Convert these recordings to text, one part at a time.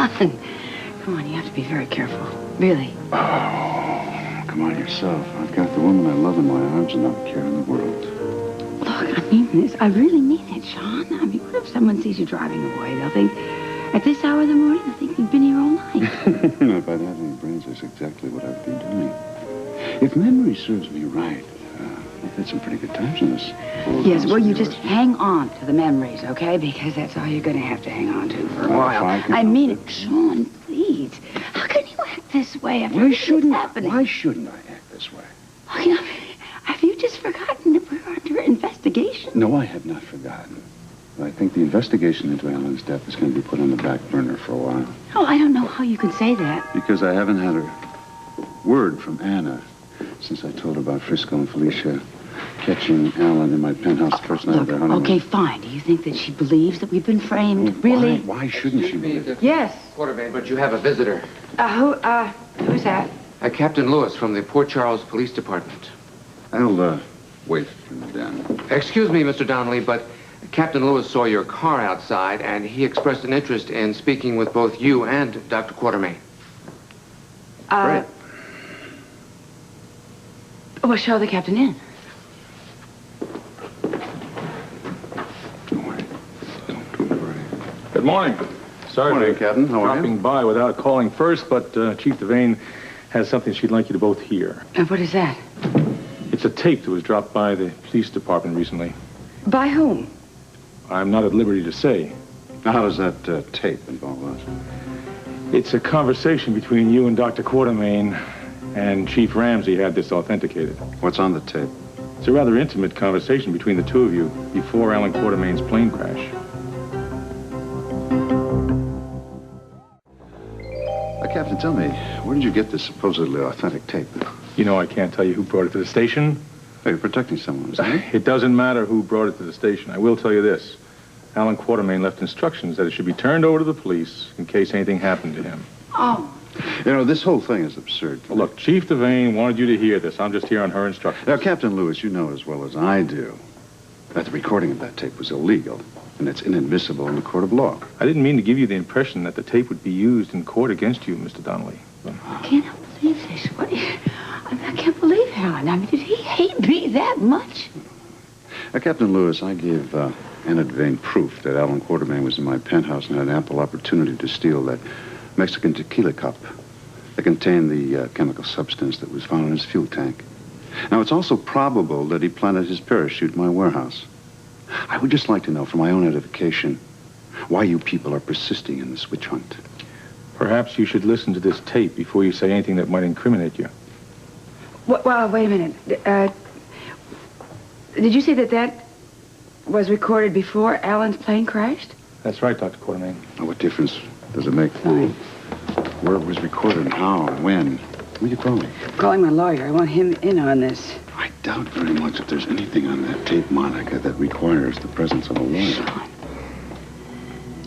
Sean, come on, you have to be very careful. Really. Oh, come on yourself. I've got the woman I love in my arms and not a care in the world. Look, I mean this. I really mean it, Sean. I mean, what if someone sees you driving away? They'll think, at this hour of the morning, they'll think you've been here all night. If I'd had any brains, that's exactly what I'd be doing. If memory serves me right, I've had some pretty good times in this. Yes, well, you just hang on to the memories, okay? Because that's all you're going to have to hang on to for a while. I mean it, Sean, please. How can you act this way after everything's happening? Why shouldn't I act this way? Have you just forgotten that we're under investigation? No, I have not forgotten. I think the investigation into Alan's death is going to be put on the back burner for a while. Oh, I don't know how you can say that. Because I haven't had a word from Anna since I told her about Frisco and Felicia catching Alan in my penthouse the first night of their honeymoon. Okay, fine. Do you think that she believes that we've been framed? Really? Why shouldn't she believe it? Yes. Quartermain, but you have a visitor. Who's that? Captain Lewis from the Port Charles Police Department. I'll, wait in the den. Excuse me, Mr. Donnelly, but Captain Lewis saw your car outside, and he expressed an interest in speaking with both you and Dr. Quartermain. Great. Well, show the captain in. Don't worry. Don't worry. Good morning. Sorry Good morning, for Captain. How are you? dropping by without calling first, but Chief Devane has something she'd like you to both hear. What is that? It's a tape that was dropped by the police department recently. By whom? I'm not at liberty to say. Now, how does that tape involve us? It's a conversation between you and Dr. Quartermain, and Chief Ramsey had this authenticated. What's on the tape? It's a rather intimate conversation between the two of you before Alan Quartermain's plane crash. Captain, tell me, where did you get this supposedly authentic tape? You know I can't tell you who brought it to the station. Oh, you're protecting someone, isn't it? It doesn't matter who brought it to the station. I will tell you this. Alan Quartermain left instructions that it should be turned over to the police in case anything happened to him. Oh. You know, this whole thing is absurd. Well, look, Chief Devane wanted you to hear this. I'm just here on her instructions. Now, Captain Lewis, you know as well as I do that the recording of that tape was illegal, and it's inadmissible in the court of law. I didn't mean to give you the impression that the tape would be used in court against you, Mr. Donnelly. I can't believe this. I can't believe Alan. I mean, did he hate me that much? Captain Lewis, I gave Anna Devane proof that Alan Quartermain was in my penthouse and had ample opportunity to steal that Mexican tequila cup that contained the chemical substance that was found in his fuel tank. Now, it's also probable that he planted his parachute in my warehouse. I would just like to know, for my own edification, why you people are persisting in this witch hunt. Perhaps you should listen to this tape before you say anything that might incriminate you. Well, wait a minute. Did you say that was recorded before Alan's plane crashed? That's right, Dr. Quartermain. Now, what difference does it make where it was recorded, how, when? Will you call me? I'm calling my lawyer. I want him in on this. I doubt very much if there's anything on that tape, Monica, that requires the presence of a lawyer. Sean,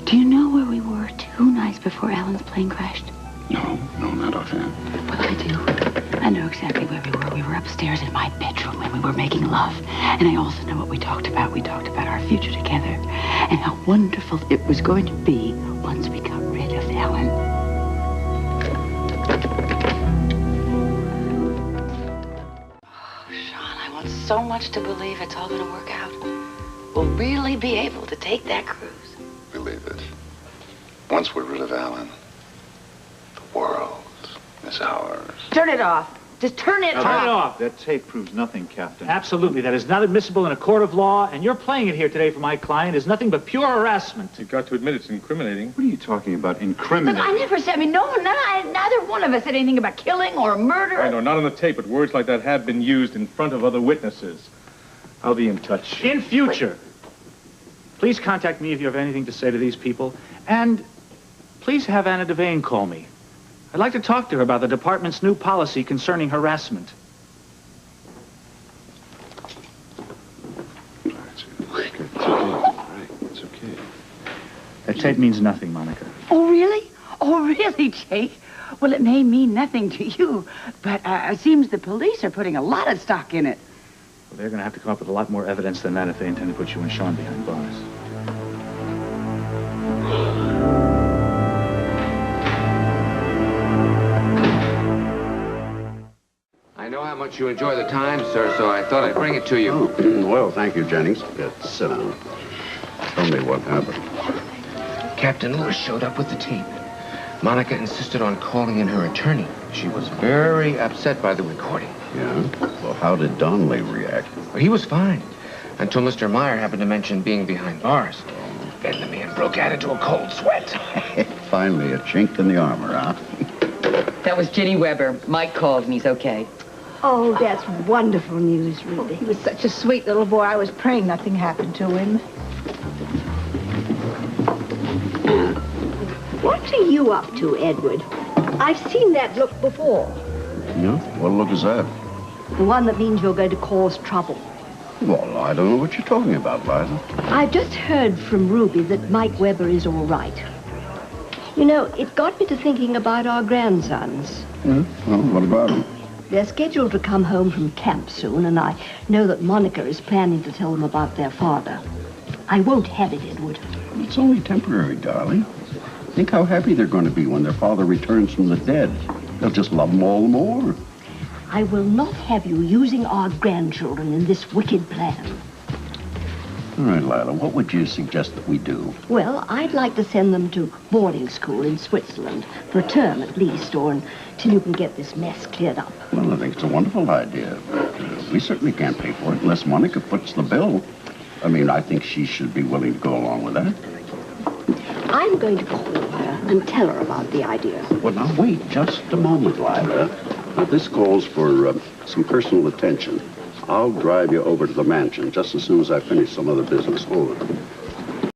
do you know where we were 2 nights before Alan's plane crashed? No, not offhand. Well, I do. I know exactly where we were. We were upstairs in my bedroom and we were making love. And I also know what we talked about. We talked about our future together and how wonderful it was going to be once we got rid of Alan. Oh, Sean, I want so much to believe it's all going to work out. We'll really be able to take that cruise. Believe it. Once we're rid of Alan, the world is ours. Turn it off. Just turn it off. Turn it off. That tape proves nothing, Captain. Absolutely. That is not admissible in a court of law, and you're playing it here today for my client is nothing but pure harassment. You've got to admit it's incriminating. What are you talking about, Look, incriminating? I never said, neither one of us said anything about killing or murder. I know, not on the tape, but words like that have been used in front of other witnesses. I'll be in touch. In future, please contact me if you have anything to say to these people, and please have Anna Devane call me. I'd like to talk to her about the department's new policy concerning harassment. It's okay. It's okay. That tape means nothing, Monica. Oh, really? Oh, really, Jake? Well, it may mean nothing to you, but it seems the police are putting a lot of stock in it. Well, they're going to have to come up with a lot more evidence than that if they intend to put you and Sean behind bars. much you enjoy the time, sir, so I thought I'd bring it to you. Oh, well, thank you, Jennings. Sit down. Tell me what happened. Captain Lewis showed up with the tape. Monica insisted on calling in her attorney. She was very upset by the recording. Yeah? Well, how did Donnelly react? Well, he was fine, until Mr. Meyer happened to mention being behind bars. Then the man broke out into a cold sweat. Finally, a chink in the armor, huh? That was Ginny Weber. Mike called and he's okay. Oh, that's wonderful news, Ruby. He was such a sweet little boy. I was praying nothing happened to him. What are you up to, Edward? I've seen that look before. Yeah? What look is that? The one that means you're going to cause trouble. Well, I don't know what you're talking about, Liza. I've just heard from Ruby that Mike Weber is all right. You know, it got me to thinking about our grandsons. Yeah? Well, what about them? They're scheduled to come home from camp soon, and I know that Monica is planning to tell them about their father. I won't have it, Edward. It's only temporary, darling. Think how happy they're going to be when their father returns from the dead. They'll just love him all the more. I will not have you using our grandchildren in this wicked plan. All right, Lila, what would you suggest that we do? Well, I'd like to send them to boarding school in Switzerland, for a term at least, or until you can get this mess cleared up. Well, I think it's a wonderful idea. But, we certainly can't pay for it unless Monica puts the bill. I mean, I think she should be willing to go along with that. I'm going to call her and tell her about the idea. Well, now, wait just a moment, Lila. Now, this calls for some personal attention. I'll drive you over to the mansion just as soon as I finish some other business. Hold on.